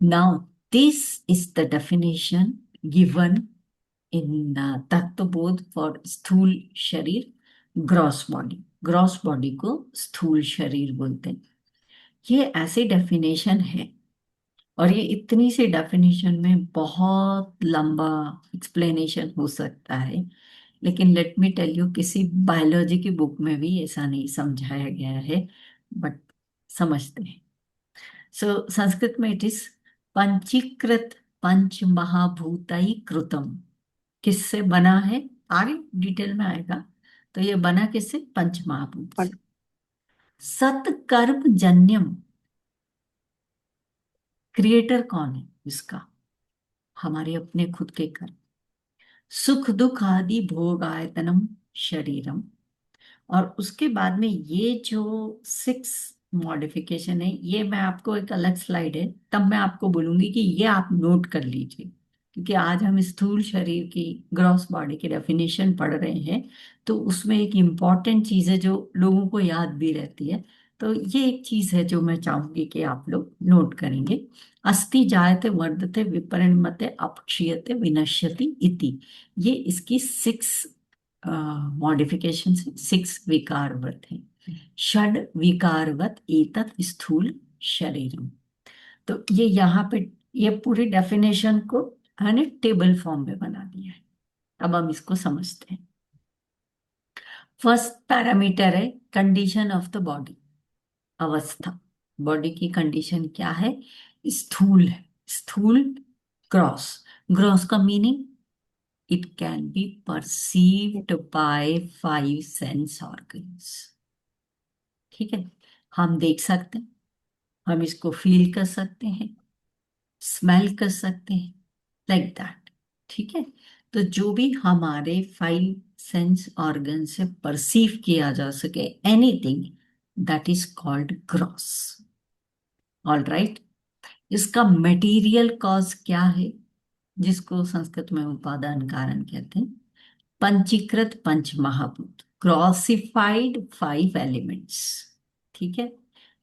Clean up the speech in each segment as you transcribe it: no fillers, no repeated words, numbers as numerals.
Now, this is the definition given in तत्वबोध for स्थूल शरीर, gross body. Gross body को स्थूल शरीर बोलते हैं। ये ऐसी डेफिनेशन है, और ये इतनी सी डेफिनेशन में बहुत लंबा एक्सप्लेनेशन हो सकता है, लेकिन लेट मी टेल यू, किसी बायोलॉजी की बुक में भी ऐसा नहीं समझाया गया है, बट समझते हैं। सो संस्कृत में इट इज पंचीकृत पंच महाभूताई कृतम। किससे बना है, आगे डिटेल में आएगा। तो ये बना किससे, पंच महाभूत से। सत्कर्म जन्यम, क्रिएटर कौन है इसका, हमारे अपने खुद के कर्म। सुख दुख आदि भोग आयतनम शरीरम। और उसके बाद में ये जो 6 मॉडिफिकेशन है, ये मैं आपको एक अलग स्लाइड है, तब मैं आपको बोलूंगी कि ये आप नोट कर लीजिए, क्योंकि आज हम स्थूल शरीर की, ग्रॉस बॉडी की डेफिनेशन पढ़ रहे हैं। तो उसमें एक इम्पॉर्टेंट चीज है जो लोगों को याद भी रहती है। तो ये एक चीज है जो मैं चाहूंगी कि आप लोग नोट करेंगे। अस्ति जायते वर्धते विपरिणमते अपक्षीयते विनश्यति इति। ये इसकी 6 मॉडिफिकेशन, 6 विकारवत है। षड विकारवत एतत् स्थूल शरीरम। तो ये यहाँ पे, ये पूरी डेफिनेशन को मैंने टेबल फॉर्म में बना दिया है। अब हम इसको समझते हैं। फर्स्ट पैरामीटर है कंडीशन ऑफ द बॉडी, अवस्था। बॉडी की कंडीशन क्या है, स्थूल है। स्थूल, ग्रॉस। ग्रॉस का meaning, it can be perceived bye 5 sense organs. ठीक है, हम देख सकते हैं, हम इसको फील कर सकते हैं, स्मेल कर सकते हैं, लाइक दैट। ठीक है, तो जो भी हमारे 5 सेंस ऑर्गन से परसीव किया जा सके, anything, that is called gross. All right. इसका मटेरियल कॉज क्या है, जिसको संस्कृत में उपादान कारण कहते हैं। पंचीकृत पंच महाभूत, ग्रॉसिफाइड 5 एलिमेंट्स। ठीक है,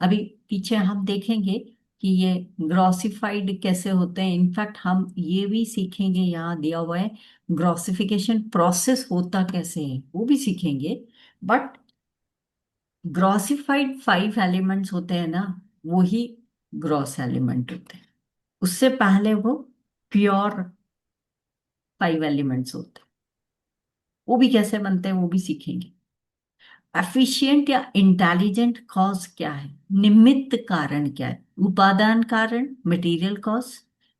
अभी पीछे हम देखेंगे कि ये ग्रॉसिफाइड कैसे होते हैं। इनफैक्ट हम ये भी सीखेंगे, यहाँ दिया हुआ है ग्रॉसिफिकेशन प्रोसेस होता कैसे है, वो भी सीखेंगे। बट ग्रॉसिफाइड 5 एलिमेंट्स होते हैं ना, वो ही ग्रॉस एलिमेंट होते हैं। उससे पहले वो प्योर 5 एलिमेंट्स होते हैं, वो भी कैसे बनते हैं वो भी सीखेंगे। एफिशिएंट या इंटेलिजेंट कॉज क्या है, निमित्त कारण क्या है। उपादान कारण, मटेरियल कॉज।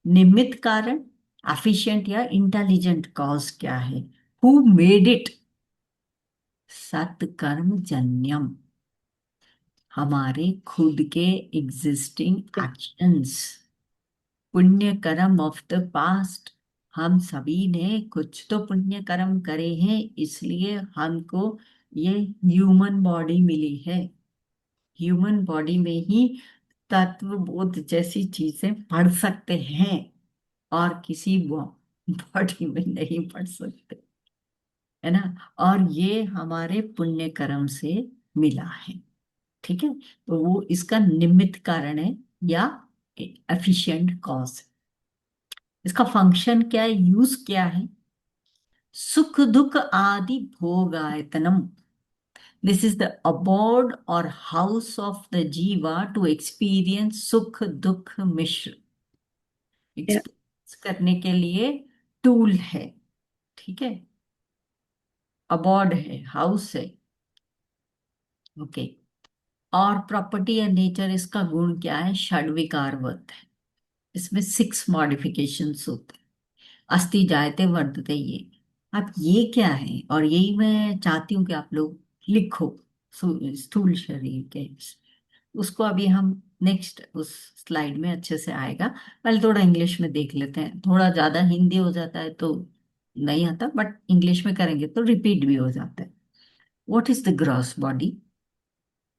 निमित्त कारण, एफिशिएंट या इंटेलिजेंट कॉज क्या है। हु मेड इट, सत्कर्म जन्यम, हमारे खुद के एग्जिस्टिंग एक्शंस, पुण्य कर्म ऑफ द पास्ट। हम सभी ने कुछ तो पुण्य कर्म करे हैं, इसलिए हमको ये ह्यूमन बॉडी मिली है। ह्यूमन बॉडी में ही तत्वबोध जैसी चीजें पढ़ सकते हैं, और किसी बॉडी में नहीं पढ़ सकते, है ना। और ये हमारे पुण्य कर्म से मिला है। ठीक है, तो वो इसका निमित्त कारण है, या एफिशिएंट कॉज। इसका फंक्शन क्या है, यूज क्या है। सुख दुख आदि भोग आयतनम, दिस इज द abode और हाउस ऑफ द जीवा टू एक्सपीरियंस सुख दुख मिश्र। Yeah. एक्सपीरियंस करने के लिए टूल है। ठीक है, abode है, हाउस है। ओके, और प्रॉपर्टी या नेचर, इसका गुण क्या है, षड्विकारवत है। इसमें 6 मॉडिफिकेशंस होते हैं। अस्थि जायते वर्धते, ये अब ये क्या है, और यही मैं चाहती हूँ कि आप लोग लिखो। स्थूल शरीर के, उसको अभी हम नेक्स्ट उस स्लाइड में अच्छे से आएगा। पहले थोड़ा इंग्लिश में देख लेते हैं, थोड़ा ज्यादा हिंदी हो जाता है तो नहीं आता, बट इंग्लिश में करेंगे तो रिपीट भी हो जाता है। What is the gross body,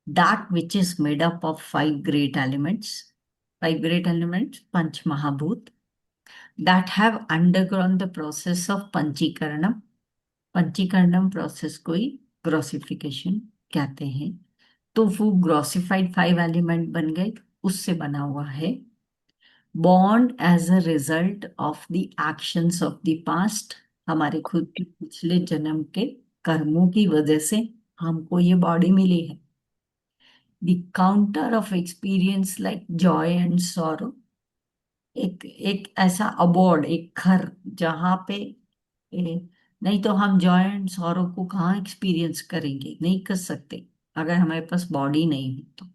that which is made up of 5 great elements. 5 great elements, पंच महाभूत, that have undergone the process of पंचीकरणम। पंचीकरणम प्रोसेस को ही ग्रोसिफिकेशन कहते हैं। तो वो ग्रोसिफाइड 5 एलिमेंट बन गए, उससे बना हुआ है। Born as a result of the actions of the past, हमारे खुद के पिछले जन्म के कर्मों की वजह से हमको ये बॉडी मिली है। The counter of experience like Joy and sorrow, एक एक ऐसा अबोर्ड, एक घर जहाँ पे नहीं तो हम जॉय एंड सॉरो को कहाँ एक्सपीरियंस करेंगे, नहीं कर सकते अगर हमारे पास बॉडी नहीं है तो।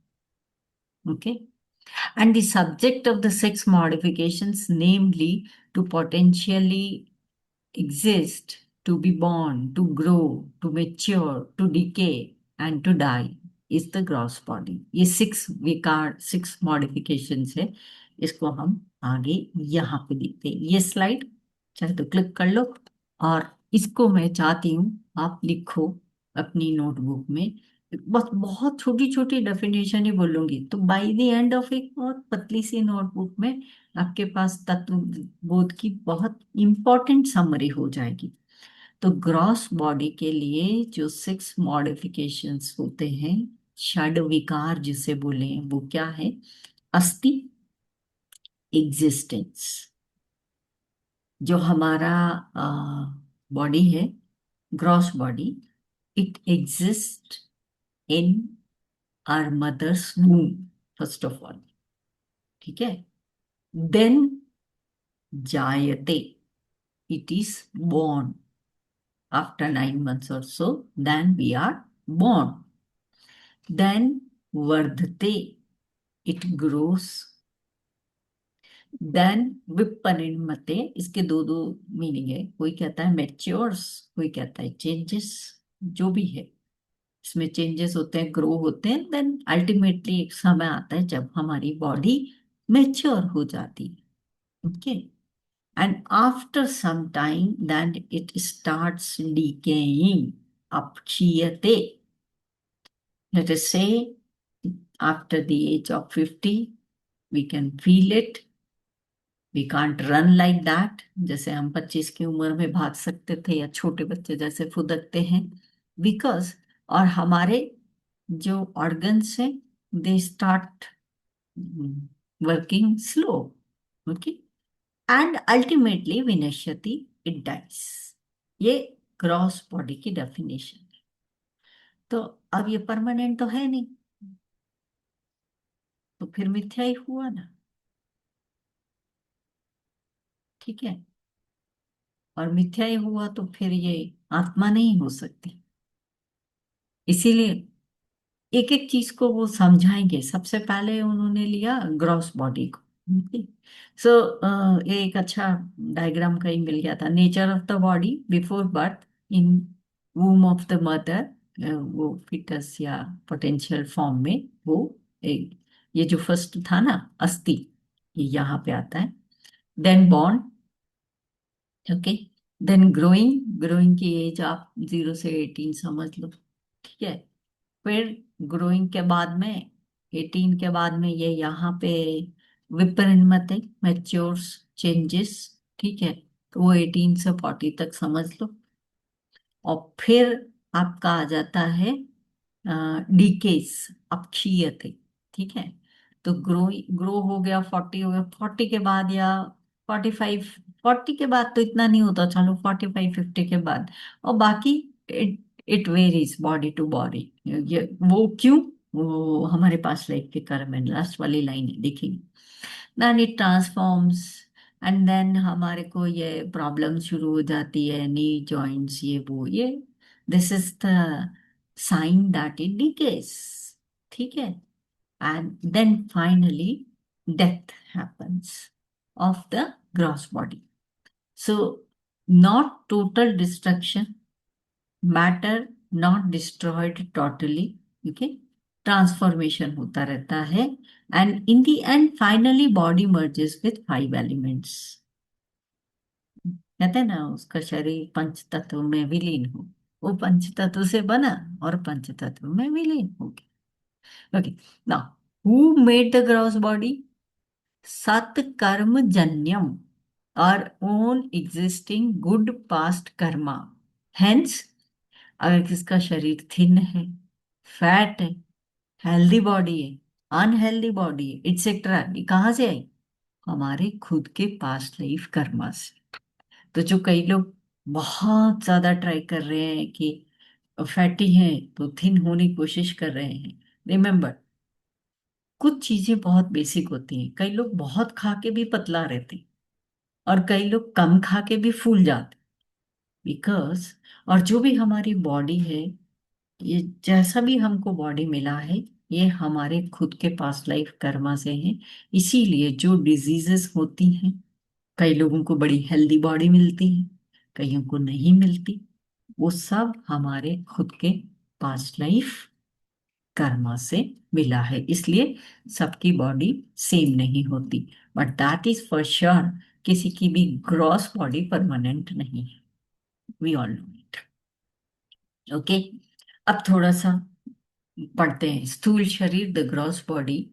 Okay. And the subject of the six modifications, namely to potentially exist, to be born, to grow, to mature, to decay, and to die, is the gross body. ये सिक्स विकार, सिक्स मॉडिफिकेशंस है। इसको हम आगे यहाँ पे देखते हैं। ये स्लाइड चाहे तो क्लिक कर लो, और इसको मैं चाहती हूँ आप लिखो अपनी नोटबुक में। बस बहुत छोटी छोटी डेफिनेशन ही बोलूंगी, तो बाय द एंड ऑफ एक बहुत पतली सी नोटबुक में आपके पास तत्व बोध की बहुत इंपॉर्टेंट समरी हो जाएगी। तो ग्रॉस बॉडी के लिए जो सिक्स मॉडिफिकेशंस होते हैं, षड विकार जिसे बोले, वो क्या है? अस्थि, एग्जिस्टेंस, जो हमारा बॉडी है, gross body, it exist in our mother's womb first of all. ठीक है। देन जायते, it is born after 9 months or so, then we are born. Then vardhate, it grows. Then विपरिणमते, इसके दो दो मीनिंग है, कोई कहता है मैच्योर्स, कोई कहता है चेंजेस, जो भी है इसमें चेंजेस होते हैं, ग्रो होते हैं। देन अल्टीमेटली एक समय आता है जब हमारी बॉडी मैच्योर हो जाती है। Okay. And after some time, then it starts decaying, apkshiyate. Let us say after the age of 50, we can feel it. We can't run like that. जैसे हम 25 की उम्र में भाग सकते थे या छोटे बच्चे जैसे फुदकते हैं, बिकॉज और हमारे जो ऑर्गन्स हैं, they start working slow. Okay. And ultimately विनश्यति, इट डाइज। ये ग्रॉस बॉडी की डेफिनेशन है। तो अब ये परमानेंट तो है नहीं, तो फिर मिथ्या ही हुआ ना। ठीक है। और मिथ्या ही हुआ तो फिर ये आत्मा नहीं हो सकती। इसीलिए एक एक चीज को वो समझाएंगे। सबसे पहले उन्होंने लिया ग्रॉस बॉडी को। सो ये एक अच्छा डायग्राम कहीं मिल गया था। Nature of the body before birth in वूम of the mother, वो फिटस या पोटेंशियल फॉर्म में वो एक, ये जो फर्स्ट था ना अस्थि, ये यहाँ पे आता है। Then born. Okay. Then growing, growing की एज आप 0 से 18 समझ लो। ठीक है। फिर ग्रोइंग के बाद में 18 के बाद में ये यहाँ पे विपरिणमते, मैच्योर्स, चेंजेस। ठीक है। तो वो 18 से 40 तक समझ लो। और फिर आपका आ जाता है डीकेस, अपक्षीयते। ठीक है। तो ग्रो, ग्रो हो गया, 40 हो गया, 40 के बाद या 45, 40 के बाद तो इतना नहीं होता, चलो 45 50 के बाद। और बाकी it it varies body to body. ये वो क्यों? वो हमारे पास लाइफ के कर्म है, लास्ट वाली लाइन है, देखिए। Then it transforms, and then हमारे को ये प्रॉब्लम शुरू हो जाती है, नी जॉइंट्स, ये वो ये। This is the sign that it decays. ठीक है। And then finally death happens of the gross body. So not total destruction, matter not destroyed totally. Okay. Transformation होता रहता है, and in the end finally body merges with 5 elements. कहते हैं ना उसका शरीर पंच तत्व में विलीन हो, वो पंच तत्व से बना और पंच तत्व में विलीन हो गया। Okay. Now who made the gross body? सत कर्म जन्यम और own existing good past Karma. Hence, अगर किसका शरीर थिन है, फैट है, हेल्दी बॉडी है, अनहेल्दी बॉडी है, एटसेट्रा, ये कहाँ से आई? हमारे खुद के पास्ट लाइफ कर्मा से। तो जो कई लोग बहुत ज्यादा ट्राई कर रहे हैं कि फैटी हैं तो थिन होने की कोशिश कर रहे हैं, रिमेम्बर कुछ चीजें बहुत बेसिक होती हैं। कई लोग बहुत खा के भी पतला रहते हैं और कई लोग कम खा के भी फूल जाते, बिकॉज और जो भी हमारी बॉडी है, ये जैसा भी हमको बॉडी मिला है, ये हमारे खुद के पास्ट लाइफ कर्मा से है। इसीलिए जो डिजीजेस होती हैं, कई लोगों को बड़ी हेल्दी बॉडी मिलती है, कईयों को नहीं मिलती, वो सब हमारे खुद के पास्ट लाइफ कर्मा से मिला है। इसलिए सबकी बॉडी सेम नहीं होती, but that is for sure किसी की भी ग्रॉस बॉडी परमानेंट नहीं है। We all know it. Okay, अब थोड़ा सा पढ़ते हैं। स्थूल शरीर द ग्रॉस बॉडी,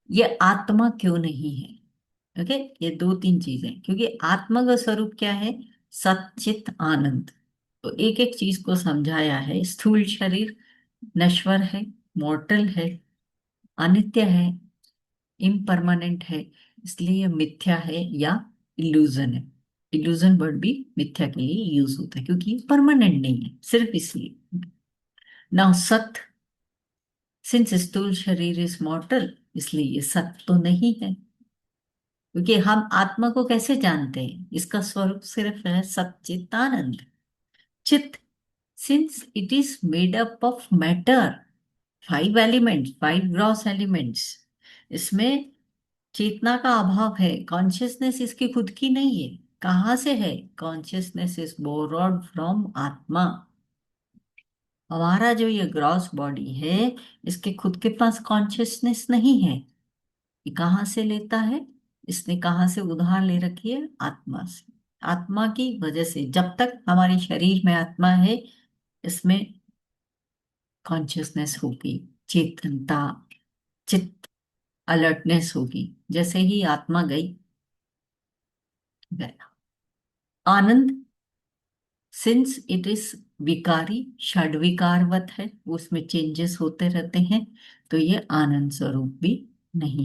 ये आत्मा क्यों नहीं है? ओके, ये दो तीन चीजें, क्योंकि आत्मा का स्वरूप क्या है? सच्चित आनंद। तो एक एक चीज को समझाया है। स्थूल शरीर नश्वर है, मॉर्टल है, अनित्य है, इम्परमानेंट है, इसलिए ये मिथ्या है या इल्यूजन है। इल्यूजन वर्ड भी मिथ्या के लिए यूज होता है क्योंकि ये परमानेंट नहीं है, सिर्फ इसलिए। नाउ सत, सिंस स्थूल शरीर इज मॉर्टल, इसलिए ये सत्य तो नहीं है। क्योंकि हम आत्मा को कैसे जानते हैं? इसका स्वरूप सिर्फ है सच्चिदानंद। चित्त, since it is made up of matter, five elements, five gross elements, इसमें चेतना का अभाव है। कॉन्शियसनेस इसकी खुद की नहीं है। कहाँ से है? कॉन्शियसनेस इज बोरोड फ्रॉम आत्मा। हमारा जो ये ग्रॉस बॉडी है, इसके खुद के पास कॉन्शियसनेस नहीं है। ये कहाँ से लेता है? इसने कहाँ से उधार ले रखी है? आत्मा से। आत्मा की वजह से जब तक हमारे शरीर में आत्मा है, इसमें कॉन्शियसनेस होगी, चेतनता, चित्त, अलर्टनेस होगी। जैसे ही आत्मा गई, गया आनंद। सिंस इट इज विकारी, षड विकारवत है, उसमें चेंजेस होते रहते हैं, तो ये आनंद स्वरूप भी नहीं